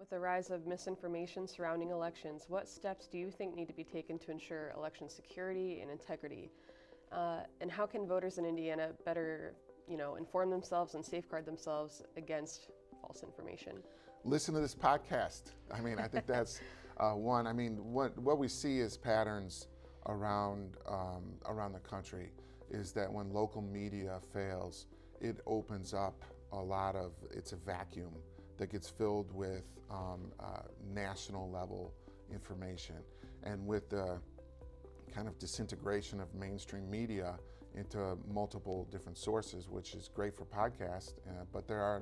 With the rise of misinformation surrounding elections, what steps do you think need to be taken to ensure election security and integrity? And how can voters in Indiana better, inform themselves and safeguard themselves against false information? Listen to this podcast. I mean, I think that's one. I mean, what we see as patterns around the country is that when local media fails, it opens up it's a vacuum that gets filled with national level information. And with the kind of disintegration of mainstream media into multiple different sources, which is great for podcasts, but there are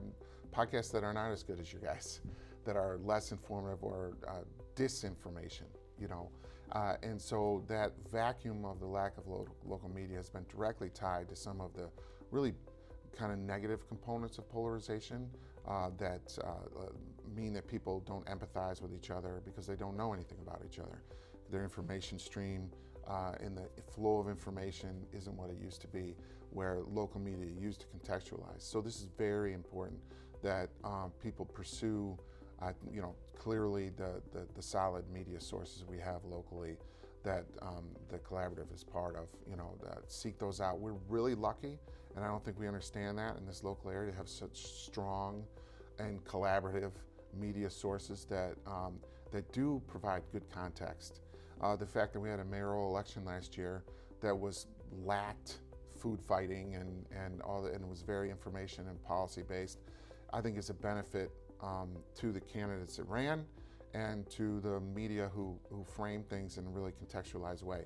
podcasts that are not as good as you guys, that are less informative or disinformation, and so that vacuum of the lack of local media has been directly tied to some of the really kind of negative components of polarization that mean that people don't empathize with each other because they don't know anything about each other. Their information stream and the flow of information isn't what it used to be, where local media used to contextualize. So this is very important that people pursue clearly the solid media sources we have locally that the collaborative is part of, that seek those out. We're really lucky, and I don't think we understand that in this local area, to have such strong and collaborative media sources that do provide good context. The fact that we had a mayoral election last year that lacked food fighting and it was very information and policy based, I think is a benefit to the candidates that ran and to the media who frame things in a really contextualized way.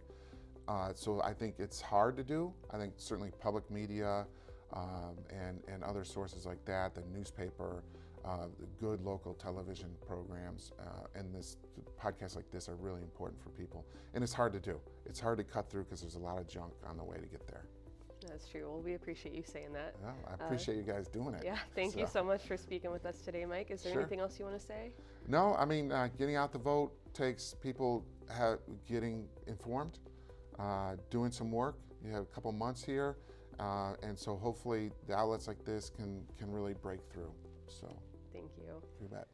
So I think it's hard to do. I think certainly public media and other sources like that, the newspaper, the good local television programs, and this podcasts like this are really important for people. And it's hard to do. It's hard to cut through because there's a lot of junk on the way to get there. That's true. Well, we appreciate you saying that. Yeah, I appreciate you guys doing it. Yeah, thank you so much for speaking with us today, Mike. Is there anything else you want to say? No, I mean, getting out the vote takes people getting informed, doing some work. You have a couple months here, and so hopefully the outlets like this can really break through. So, thank you. You bet.